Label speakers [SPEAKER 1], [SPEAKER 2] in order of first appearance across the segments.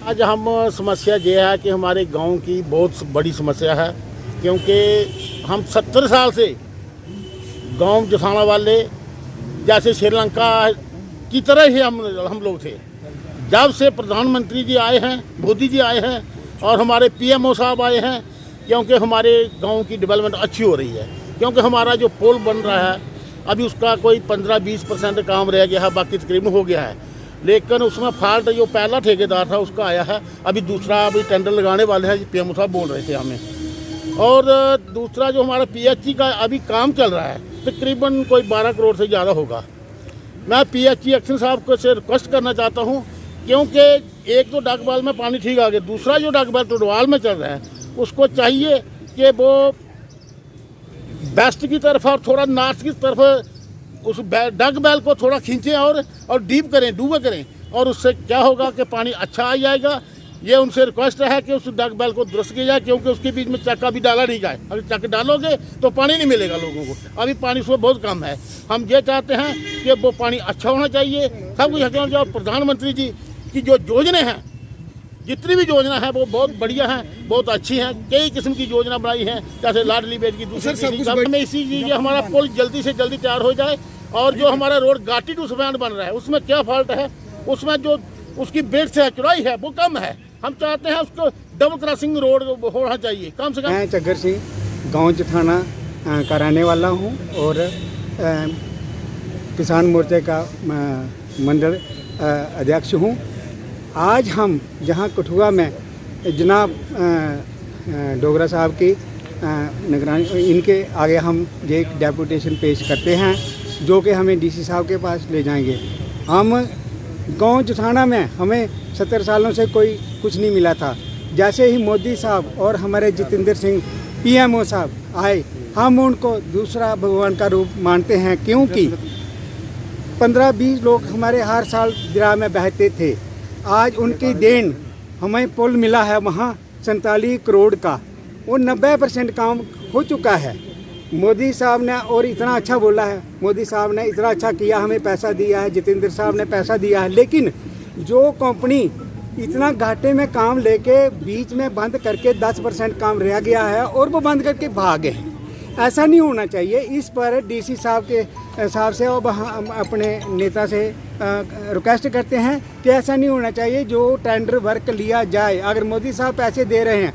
[SPEAKER 1] आज हम समस्या ये है कि हमारे गांव की बहुत बड़ी समस्या है, क्योंकि हम 70 साल से गांव जसाना वाले जैसे श्रीलंका की तरह ही हम लोग थे। जब से प्रधानमंत्री जी आए हैं, मोदी जी आए हैं और हमारे पीएमओ साहब आए हैं, क्योंकि हमारे गांव की डेवलपमेंट अच्छी हो रही है। क्योंकि हमारा जो पुल बन रहा है अभी उसका कोई 15-20% काम रह गया है, बाकी तकरीबन हो गया है। लेकिन उसमें फॉल्ट जो पहला ठेकेदार था उसका आया है, अभी दूसरा अभी टेंडर लगाने वाले हैं, पीएमओ साहब बोल रहे थे हमें। और दूसरा जो हमारा पीएचई का अभी काम चल रहा है तकरीबन कोई 12 करोड़ से ज़्यादा होगा। मैं पीएचई एक्शन साहब को से रिक्वेस्ट करना चाहता हूँ, क्योंकि एक तो डगबाल में पानी ठीक आ गया, दूसरा जो डगबाल टोडवाल में चल रहा है उसको चाहिए कि वो वेस्ट की तरफ और थोड़ा नॉर्थ की तरफ उस डग बैल को थोड़ा खींचें और डीप करें, डूबे करें, और उससे क्या होगा कि पानी अच्छा आ जाएगा। ये उनसे रिक्वेस्ट है कि उस डग बैल को दुरुस्त किया जाए, क्योंकि उसके बीच में चक्का भी डाला नहीं जाए। अगर चक्का डालोगे तो पानी नहीं मिलेगा लोगों को, अभी पानी उसमें बहुत कम है। हम ये चाहते हैं कि वो पानी अच्छा होना चाहिए, सब कुछ अच्छा होना चाहिए। प्रधानमंत्री जी की जो योजना है, जितनी भी योजना है वो बहुत बढ़िया हैं, बहुत अच्छी हैं। कई किस्म की योजना बनाई है, जैसे लाडली बेटी की दूसरी में इसी चीज़ हमारा पुल जल्दी से जल्दी तैयार हो जाए। और जो हमारा रोड घाटी टू स्पैंड बन रहा है उसमें क्या फॉल्ट है, उसमें जो उसकी बेड से चौड़ाई है वो कम है। हम चाहते हैं उसको डबल क्रॉसिंग रोड होना चाहिए कम से कम।
[SPEAKER 2] मैं चग्गर सिंह गांव जथाना का रहने वाला हूं और किसान मोर्चे का मंडल अध्यक्ष हूं। आज हम जहां कठुआ में जनाब डोगरा साहब की निगरानी, इनके आगे हम ये एक डेपुटेशन पेश करते हैं जो कि हमें डीसी साहब के पास ले जाएंगे। हम गांव जथाना में हमें 70 सालों से कोई कुछ नहीं मिला था। जैसे ही मोदी साहब और हमारे जितेंद्र सिंह पीएमओ साहब आए, हम उनको दूसरा भगवान का रूप मानते हैं, क्योंकि 15-20 लोग हमारे हर साल दरिया में बहते थे। आज उनकी देन हमें पुल मिला है वहाँ 47 करोड़ का, वो 90% काम हो चुका है। मोदी साहब ने और इतना अच्छा बोला है, मोदी साहब ने इतना अच्छा किया, हमें पैसा दिया है, जितेंद्र साहब ने पैसा दिया है। लेकिन जो कंपनी इतना घाटे में काम लेके बीच में बंद करके 10% काम रह गया है और वो बंद करके भागे हैं, ऐसा नहीं होना चाहिए। इस पर डीसी साहब के साहब से और हम अपने नेता से रिक्वेस्ट करते हैं कि ऐसा नहीं होना चाहिए। जो टेंडर वर्क लिया जाए, अगर मोदी साहब पैसे दे रहे हैं,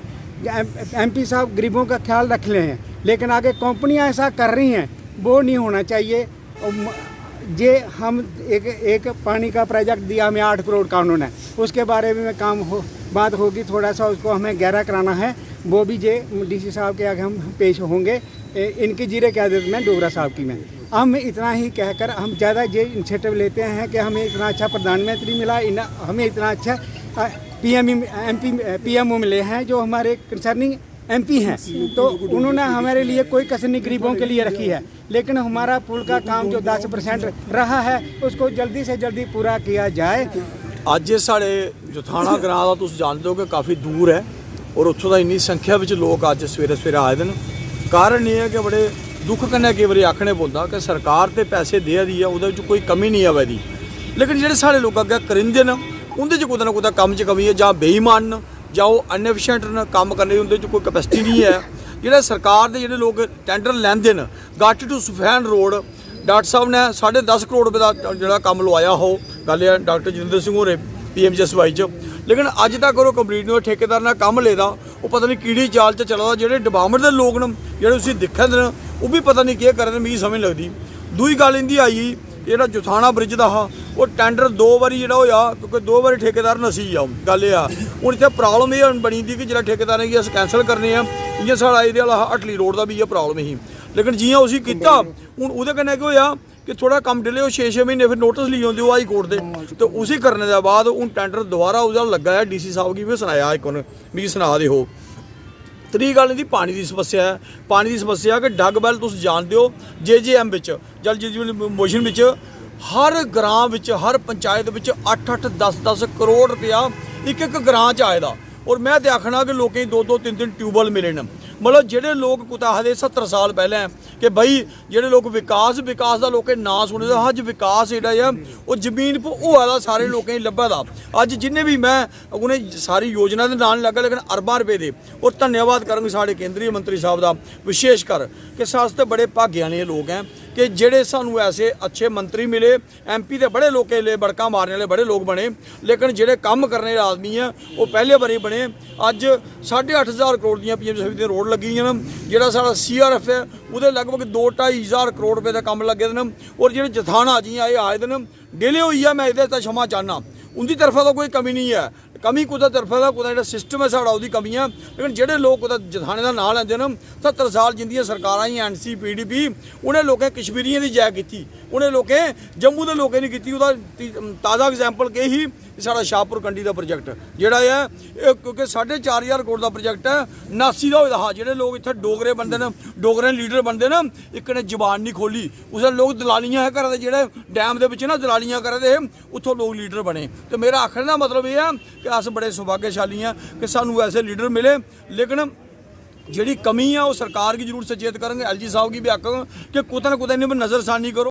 [SPEAKER 2] एमपी साहब गरीबों का ख्याल रख रहे हैं, लेकिन आगे कंपनियां ऐसा कर रही हैं, वो नहीं होना चाहिए। ये हम एक पानी का प्रोजेक्ट दिया हमें 8 करोड़ का, उन्होंने उसके बारे में बात होगी, थोड़ा सा उसको हमें गहरा कराना है, वो भी जे डीसी साहब के आगे हम पेश होंगे। इनकी जीरे क़यादत में डोगरा साहब की में हम इतना ही कहकर हम ज़्यादा ये इनिशिएटिव लेते हैं कि हमें इतना अच्छा प्रधानमंत्री मिला, हमें इतना अच्छा पीएमओ मिले हैं जो हमारे कंसर्निंग एमपी हैं, तो उन्होंने हमारे लिए कोई कसर नहीं गरीबों के लिए रखी है। लेकिन हमारा पुल का काम जो 10% रहा है उसको जल्दी से जल्दी पूरा किया जाए।
[SPEAKER 3] अज साढ़े जथाना ग्रां का तुम जानते हो कि काफ़ी दूर है और उत्थों का इन्नी संख्या में लोग अज सवेरे सवेरे आए दिन। कारण ये है कि बड़े दुख कन्नै कई बार आखने पौंदा कि सरकार तो पैसे दे दी है, उहदे कोई कमी नहीं आवे दी, लेकिन जिहड़े साढ़े लोग अग्गे करिंदे न उहदे कुछ ना कुछ कम च कमी है, जां बेईमान न जां ओह् अनएफिशिएंट न काम करने, उहदे कोई कैपेसिटी नहीं है। जिहड़े सरकार दे जिहड़े लोग टेंडर लैंदे न, घाटी टू सुफैन रोड डॉक्टर साहब ने 10.5 करोड़ रुपये का जिहड़ा काम लवाया हो, गल डॉक्टर जितेंद्र सिंह होरें PMJSY च, लेकिन अज तक वो कंप्लीट नहीं। ठेकेदार ने काम लेदा, वो पता नहीं किहड़ी चाल च चला दा। जिहड़े डिपार्टमेंट दे लोग न जिहड़े उसी दिक्खा दे न, वो भी पता नहीं केह् करदे, मिगी समझ लगदी। दूई गल इंदी आई जिहड़ा जथाना ब्रिज दा हा, वो टेंडर 2 बारी जिहड़ा होया, क्योंकि 2 बारी ठेकेदार नसी आ। गल एह् आ हुण इत्थे प्रॉब्लम एह् बनी दी कि जिहड़ा ठेकेदारें गी अस कैंसल करने आ, इ'यां साढ़ा एह्दे आह्ला हटली रोड दा भी इ'यै प्रॉब्लम ही। लेकिन जियां उसी कीता हुण ओह्दे कन्नै केह् होया कि थोड़ा कम डिले हो, 6-6 महीने फिर नोटिस ली आते हाई कोर्ट के, तो उसी करने के बाद हूँ टेंडर दोबारा उसका लगा है। डीसी साहब की भी सुनाया, एक मिगी सुना दे हो। त्री गल इंदी पानी की समस्या है। पानी की समस्या कि डग बैल तुम जानते हो JJM जल जीवन मिशन हर ग्रां हर पंचायत 8-8 10-10 करोड़ रुपया एक ग्रां च आए दा। और मैं तो आखना कि लोकें 2-2 3-3 ट्यूबवैल मिले न मतलब ਜਿਹੜੇ ਲੋਕ ਕੁਤਾ ਆਖਦੇ 70 ਸਾਲ ਪਹਿਲਾਂ ਕਿ ਬਈ ਜਿਹੜੇ ਲੋਕ ਵਿਕਾਸ ਦਾ ਲੋਕੇ ਨਾਂ ਸੁਣਦੇ ਅੱਜ ਵਿਕਾਸ ਜਿਹੜਾ ਆ ਉਹ ਜ਼ਮੀਨ ਭੋਆ ਦਾ ਸਾਰੇ ਲੋਕਾਂ ਹੀ ਲੱਭਾ ਦਾ ਅੱਜ ਜਿੰਨੇ ਵੀ ਮੈਂ ਉਹਨੇ ਸਾਰੀ ਯੋਜਨਾ ਦੇ ਨਾਲ ਲੱਗਾ ਲੇਕਿਨ ਅਰਬਾਂ ਰੁਪਏ ਦੇ ਔਰ ਧੰਨਵਾਦ ਕਰਾਂਗੇ ਸਾਡੇ ਕੇਂਦਰੀ ਮੰਤਰੀ ਸਾਹਿਬ ਦਾ ਵਿਸ਼ੇਸ਼ ਕਰ ਕਿ ਸਾਸਤੇ ਬੜੇ ਭਾਗਿਆਨੇ ਲੋਕ ਹੈ कि जेड़े सानू ऐसे अच्छे मंत्री मिले MP ਦੇ बड़े लोग ले बड़का मारने वाले बड़े लोग बने लेकिन जेड़े काम करने वाले आदमी हैं वो पहले बारी बने अज 8,500 करोड़ दी PMC दी रोड लगी न जेड़ा साडा CRF है उहदे लगभग 2-2.5 करोड़ रुपए का काम लगे दे और जेड़े जथाना जी आए आए दिन डिले हुई है मैं इहदे ते क्षमा चाहना उनकी तरफा तो कोई कमी नहीं है कमी कुछ तरफा का कुछ जो सिस्टम है साड़ा उसकी कमी है लेकिन जोड़े लोग कुछ जथाने का नाम लेंदे न 70 साल जिंदियां सरकारां ही NC PDP उन्हें लोगों कश्मीरियों की जय की उन्हें लोगों जम्मू के लोगों नहीं की ताज़ा एग्जाम्पल के ही साड़ा शाहपुर कंडी का प्रोजेक्ट जोड़ा है क्योंकि 4,500 करोड़ का प्रोजेक्ट है 89 का होया हाँ जोड़े लोग इतने डोगरे बनते हैं डोगरे लीडर बनते हैं एक ने जबान नहीं खोली उसने लोग दलालियां है घर जोड़े डैम के ना दलालियां करते उत्थों लोग लीडर बने तो मेरा आखने का मतलब यह है कि अस बड़े सौभाग्यशाली हैं कि सानू ऐसे लीडर मिले लेकिन जी कमी है वो सरकार की जरूर सचेत करेंगे LG साहब की भी आखेंगे कि कुछ ना कुछ इन्हें नज़रसानी करो।